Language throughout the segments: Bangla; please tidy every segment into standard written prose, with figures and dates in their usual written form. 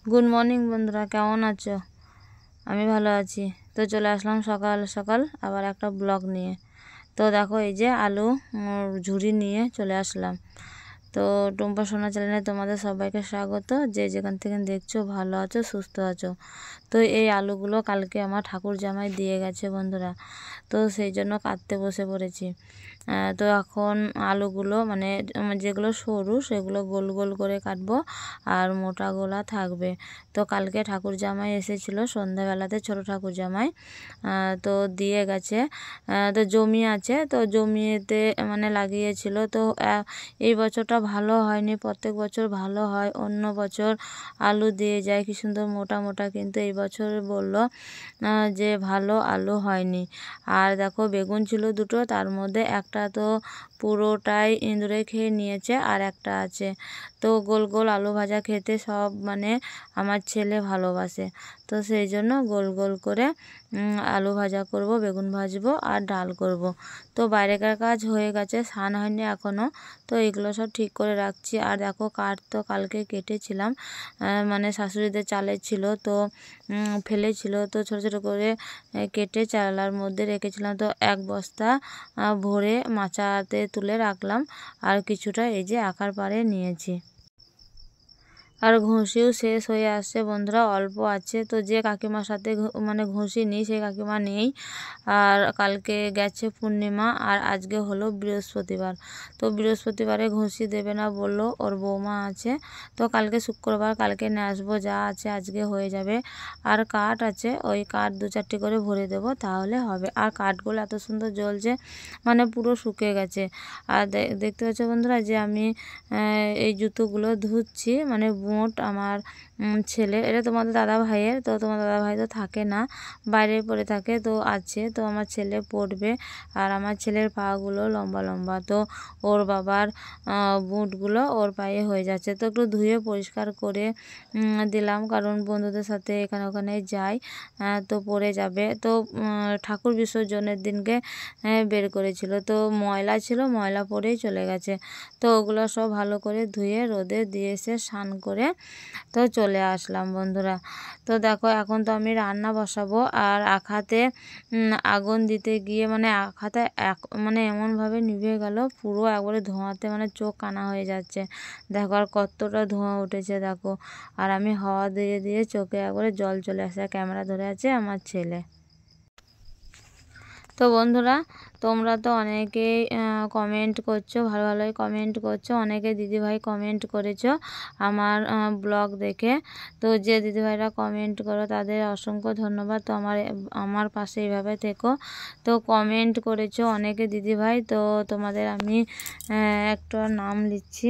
গুড মর্নিং বন্ধুরা, কেমন আছো? আমি ভালো আছি। তো চলে আসলাম সকাল সকাল আবার একটা ব্লগ নিয়ে। তো দেখো এই যে আলু ঝুড়ি নিয়ে চলে আসলাম। তো টুম্পা সোনা চ্যানেলে তোমাদের সবাইকে স্বাগত। যে যেখান থেকে দেখছো ভালো আছো, সুস্থ আছো। তো এই আলুগুলো কালকে আমার ঠাকুর জামাই দিয়ে গেছে বন্ধুরা। তো সেই জন্য কাটতে বসে পড়েছি। তো এখন আলুগুলো মানে যেগুলো সরু সেগুলো গোল গোল করে কাটবো, আর মোটা গোলা থাকবে। তো কালকে ঠাকুর জামাই এসেছিল সন্ধ্যাবেলাতে, ছোট ঠাকুর জামাই। তো দিয়ে গেছে। তো জমি আছে, তো জমিতে মানে লাগিয়েছিল। তো এই বছরটা ভালো হয়নি, প্রত্যেক বছর ভালো হয়। অন্য বছর আলু দিয়ে যায় কি সুন্দর মোটা মোটা, কিন্তু এই বছর বললো যে ভালো আলু হয়নি। আর দেখো বেগুন ছিল দুটো, তার মধ্যে একটা তো পুরোটাই ইঁদুরে খেয়ে নিয়েছে, আর একটা আছে। তো গোল গোল আলু ভাজা খেতে সব মানে আমার ছেলে ভালোবাসে। তো সেই জন্য গোল গোল করে আলু ভাজা করব, বেগুন ভাজবো আর ডাল করব। তো বাইরেকার কাজ হয়ে গেছে, স্নান হয়নি এখনও। তো এগুলো সব ঠিক করে রাখছি। আর দেখো কাঠ তো কালকে কেটেছিলাম, মানে শাশুড়িদের চালের ছিল, তো ফেলেছিল, তো ছোট ছোট করে কেটে চালার মধ্যে রেখেছিলাম। তো এক বস্তা ভরে মাচাতে তুলে রাখলাম, আর কিছুটা এই যে আকার পাড়ে নিয়েছি। আর ঘুষিও শেষ হয়ে আসছে বন্ধুরা, অল্প আছে। তো যে কাকিমার সাথে মানে ঘুষি নিই সেই কাকিমা নেই। আর কালকে গেছে পূর্ণিমা, আর আজকে হলো বৃহস্পতিবার। তো বৃহস্পতিবারে ঘুষি দেবে না বললো, ওর বৌমা আছে। তো কালকে শুক্রবার, কালকে নিয়ে আসবো, যা আছে আজকে হয়ে যাবে। আর কাঠ আছে, ওই কাঠ 2-4টি করে ভরে দেবো, তাহলে হবে। আর কাঠগুলো এত সুন্দর জ্বলছে, মানে পুরো শুকিয়ে গেছে। আর দেখতে পাচ্ছ বন্ধুরা যে আমি এই জুতোগুলো ধুচ্ছি, মানে বুট আমার ছেলে, এটা তোমাদের দাদা ভাইয়ের। তো তোমার দাদা ভাই তো থাকে না, বাইরে পড়ে থাকে, তো আছে। তো আমার ছেলে পড়বে, আর আমার ছেলের পাগুলো লম্বা লম্বা, তো ওর বাবার বুটগুলো ওর পায়ে হয়ে যাচ্ছে। তো একটু ধুয়ে পরিষ্কার করে দিলাম, কারণ বন্ধুদের সাথে এখানে ওখানে যাই, তো পড়ে যাবে। তো ঠাকুর বিসর্জনের দিনকে বের করেছিল, তো ময়লা ছিল, ময়লা পড়েই চলে গেছে। তো ওগুলো সব ভালো করে ধুয়ে রোদে দিয়ে এসে স্নান করে তো চলে আসলাম বন্ধুরা। তো দেখো এখন তো আমি রান্না বসাবো। আর আখাতে আগুন দিতে গিয়ে মানে আখাতে মানে এমনভাবে নিভে গেল, পুরো একবারে ধোঁয়াতে মানে চোখ কানা হয়ে যাচ্ছে। দেখো আর কতটা ধোঁয়া উঠেছে দেখো। আর আমি হাওয়া দিয়ে দিয়ে চোখে একবারে জল চলে আসে। ক্যামেরা ধরে আছে আমার ছেলে। তো বন্ধুরা, তোমরা তো অনেকেই কমেন্ট করছো, ভালো ভালোই কমেন্ট করছো। অনেকে দিদিভাই কমেন্ট করেছো আমার ব্লগ দেখে। তো যে দিদিভাইরা কমেন্ট করো তাদের অসংখ্য ধন্যবাদ। তো আমার পাশে এইভাবে থেকো। তো কমেন্ট করেছো অনেকে দিদিভাই, তো তোমাদের আমি একটা নাম লিখছি।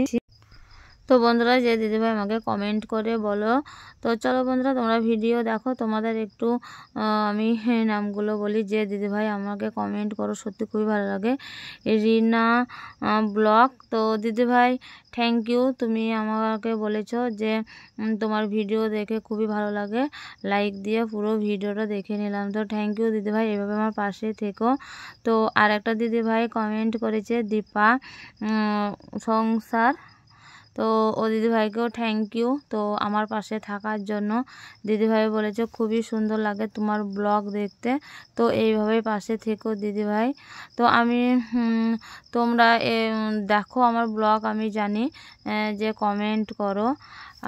তো বন্ধুরা, যে দিদিভাই আমাকে কমেন্ট করে বলো। তো চলো বন্ধুরা, তোমরা ভিডিও দেখো, তোমাদের একটু আমি নামগুলো বলি। যে দিদিভাই আমাকে কমেন্ট করো, সত্যি খুবই ভালো লাগে। রিনা ব্লগ। তো দিদিভাই থ্যাংক ইউ, তুমি আমাকে বলেছো যে তোমার ভিডিও দেখে খুবই ভালো লাগে, লাইক দিয়ে পুরো ভিডিওটা দেখে নিলাম। তো থ্যাংক ইউ দিদিভাই, এভাবে আমার পাশে থেকো। তো আর একটা দিদিভাই কমেন্ট করেছে দীপা সংসার। তো ও দিদিভাইকেও থ্যাংক ইউ, তো আমার পাশে থাকার জন্য। দিদিভাই বলেছে খুবই সুন্দর লাগে তোমার ব্লগ দেখতে। তো এইভাবেই পাশে থেকো দিদিভাই। তো আমি তোমরা দেখো আমার ব্লগ, আমি জানি যে কমেন্ট করো।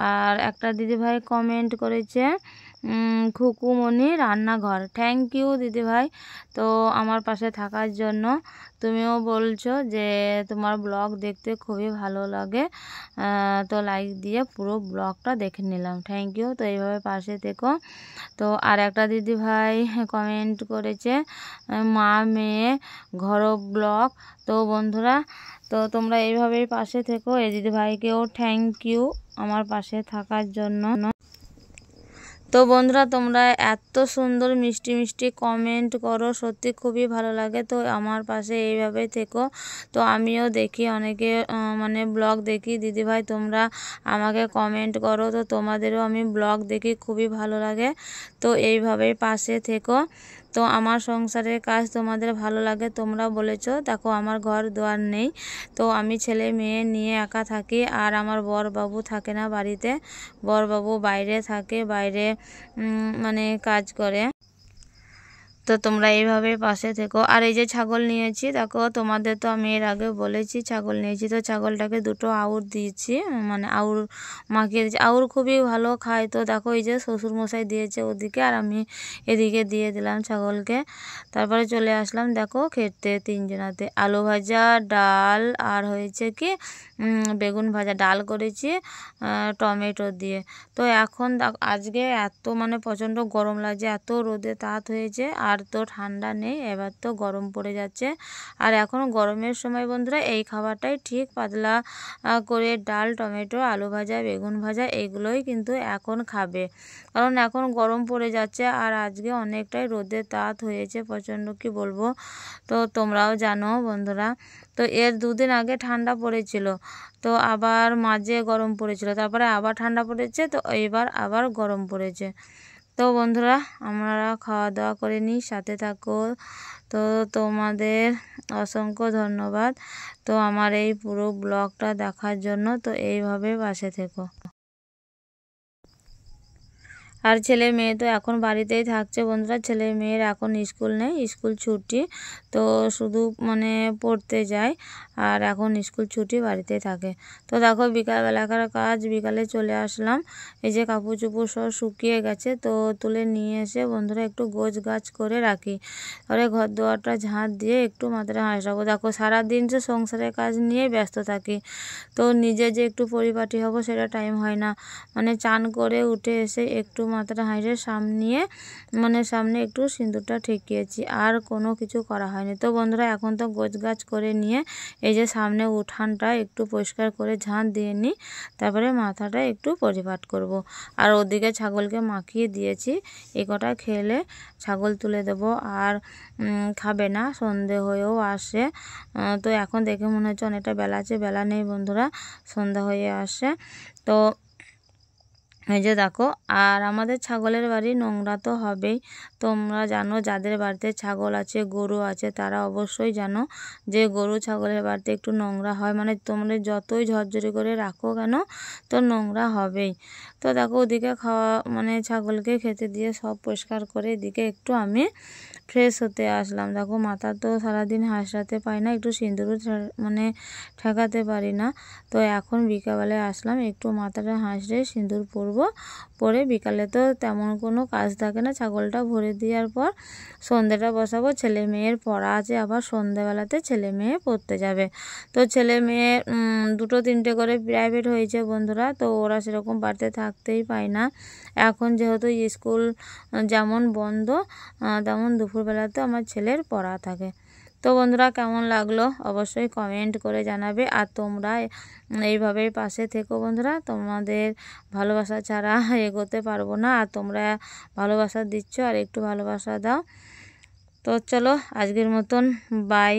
আর একটা দিদিভাই কমেন্ট করেছে খুকুমণি রান্নাঘর। থ্যাংক ইউ দিদিভাই, তো আমার পাশে থাকার জন্য। তুমিও বলছো যে তোমার ব্লগ দেখতে খুবই ভালো লাগে, তো লাইক দিয়ে পুরো ব্লগটা দেখে নিলাম। থ্যাংক ইউ, তো এইভাবে পাশে থেকো। তো আর একটা দিদিভাই কমেন্ট করেছে মা মেয়ে ঘর ব্লগ। তো বন্ধুরা, তো তোমরা এইভাবেই পাশে থেকো। এই দিদিভাইকেও থ্যাংক ইউ আমার পাশে থাকার জন্য। তো বন্ধুরা, তোমরা এত সুন্দর মিষ্টি মিষ্টি কমেন্ট করো, সত্যি খুবই ভালো লাগে। তো আমার পাশে এইভাবে থেকো। তো আমিও দেখি অনেকে মানে ব্লগ দেখি, দিদিভাই তোমরা আমাকে কমেন্ট করো, তো তোমাদেরও আমি ব্লগ দেখি, খুবই ভালো লাগে। তো এইভাবেই পাশে থেকো। তো আমার সংসারের কাজ তোমাদের ভালো লাগে, তোমরা বলেছো। দেখো আমার ঘর দুয়ার নেই, তো আমি ছেলে মেয়ে নিয়ে একা থাকি, আর আমার বরবাবু থাকে না বাড়িতে, বরবাবু বাইরে থাকে, বাইরে মানে কাজ করে। তো তোমরা এইভাবে পাশে থেকো। আর এই যে ছাগল নিয়েছি, দেখো তোমাদের তো আমি এর আগে বলেছি ছাগল নিয়েছি, তো ছাগলটাকে দুটো আউর দিয়েছি, মানে আউর মাখিয়ে দিয়েছি। আউর খুবই ভালো খায়, তো দেখো এই যে শ্বশুরমশাই দিয়েছে ওদিকে, আর আমি এদিকে দিয়ে দিলাম ছাগলকে। তারপরে চলে আসলাম দেখো খেতে তিনজনাতে, আলু ভাজা, ডাল, আর হয়েছে কি বেগুন ভাজা। ডাল করেছি টমেটো দিয়ে। তো এখন আজকে এত মানে প্রচণ্ড গরম লাগছে, এত রোদে তাত হয়েছে, আর তো ঠান্ডা নেই, এবার তো গরম পড়ে যাচ্ছে। আর এখন গরমের সময় বন্ধুরা এই খাবারটাই ঠিক, পাতলা করে ডাল, টমেটো, আলু ভাজা, বেগুন ভাজা এইগুলোই কিন্তু এখন খাবে, কারণ এখন গরম পড়ে যাচ্ছে। আর আজকে অনেকটাই রোদে তাত হয়েছে প্রচণ্ড, কি বলবো। তো তোমরাও জানো বন্ধুরা, তো এর দুদিন আগে ঠান্ডা পড়েছিল, তো আবার মাঝে গরম পড়েছিল, তারপরে আবার ঠান্ডা পড়েছে, তো এইবার আবার গরম পড়েছে। তো বন্ধুরা আমরা খাওয়া দাওয়া করে নিই, সাথে থাকো। তো তোমাদের অসংখ্য ধন্যবাদ তো আমার এই পুরো ব্লগটা দেখার জন্য। তো এইভাবে পাশে থেকো। আর ছেলে মেয়ে তো এখন বাড়িতেই থাকছে বন্ধুরা, ছেলে মেয়ের এখন স্কুল নেই, স্কুল ছুটি, তো শুধু মানে পড়তে যায়, আর এখন স্কুল ছুটি, বাড়িতেই থাকে। তো দেখো বিকালবেলাকার কাজ, বিকালে চলে আসলাম, এই যে কাপড় চোপড় সব শুকিয়ে গেছে, তো তুলে নিয়ে এসে বন্ধুরা একটু গোছ গাছ করে রাখি, তারপরে ঘর দুয়ারটা ঝাঁট দিয়ে একটু মাথাটা হাসবো। দেখো সারাদিন যে সংসারের কাজ নিয়ে ব্যস্ত থাকি, তো নিজে যে একটু পরিপাটি হব সেটা টাইম হয় না। মানে চান করে উঠে এসে একটু মাথাটা হাঁড়ে সামনে, মানে সামনে একটু সিঁদুরটা ঠেকিয়েছি, আর কোনো কিছু করা হয়নি। তো বন্ধুরা এখন তো গোছগাছ করে নিয়ে এই যে সামনে উঠানটা একটু পরিষ্কার করে ঝাঁট দিয়ে নিই, তারপরে মাথাটা একটু পরিপাট করব। আর ওদিকে ছাগলকে মাখিয়ে দিয়েছি, এ কটা খেলে ছাগল তুলে দেব, আর খাবে না, সন্ধে হয়েও আসে। তো এখন দেখে মনে হচ্ছে অনেকটা বেলা আছে, বেলা নেই বন্ধুরা, সন্ধ্যা হয়ে আসে। তো এই যে দেখো, আর আমাদের ছাগলের বাড়ি নোংরা তো হবেই, তোমরা জানো যাদের বাড়িতে ছাগল আছে, গরু আছে, তারা অবশ্যই জানো যে গরু ছাগলের বাড়িতে একটু নোংরা হয়, মানে তোমরা যতই ঝরঝরি করে রাখো কেন, তো নোংরা হবেই। তো দেখো ওদিকে খাওয়া মানে ছাগলকে খেতে দিয়ে সব পরিষ্কার করে এদিকে একটু আমি ফ্রেশ হতে আসলাম। দেখো মাথা তো সারাদিন হাসড়াতে পাই না, একটু সিঁদুরও মানে ঠেকাতে পারি না, তো এখন বিকালবেলায় আসলাম, একটু মাথাটা হাসড়ে সিঁদুর পরবো, পরে বিকালে তো তেমন কোনো কাজ থাকে না, ছাগলটা ভরে দেওয়ার পর সন্ধ্যেটা বসাবো। ছেলে মেয়ের পড়া আছে, আবার সন্ধ্যেবেলাতে ছেলে মেয়ে পড়তে যাবে। তো ছেলে মেয়ে দুটো তিনটে করে প্রাইভেট হয়েছে বন্ধুরা, তো ওরা সেরকম বাড়িতে থাকতেই পায় না। এখন যেহেতু স্কুল যেমন বন্ধ, তেমন দুপুরবেলাতে আমার ছেলের পড়া থাকে। তো বন্ধুরা কেমন লাগলো অবশ্যই কমেন্ট করে জানাবে, আর তোমরা এইভাবেই পাশে থেকো বন্ধুরা, তোমাদের ভালোবাসা ছাড়া এগোতে পারবো না, আর তোমরা ভালোবাসা দিচ্ছ, আর একটু ভালোবাসা দাও। তো চলো আজকের মতন বাই।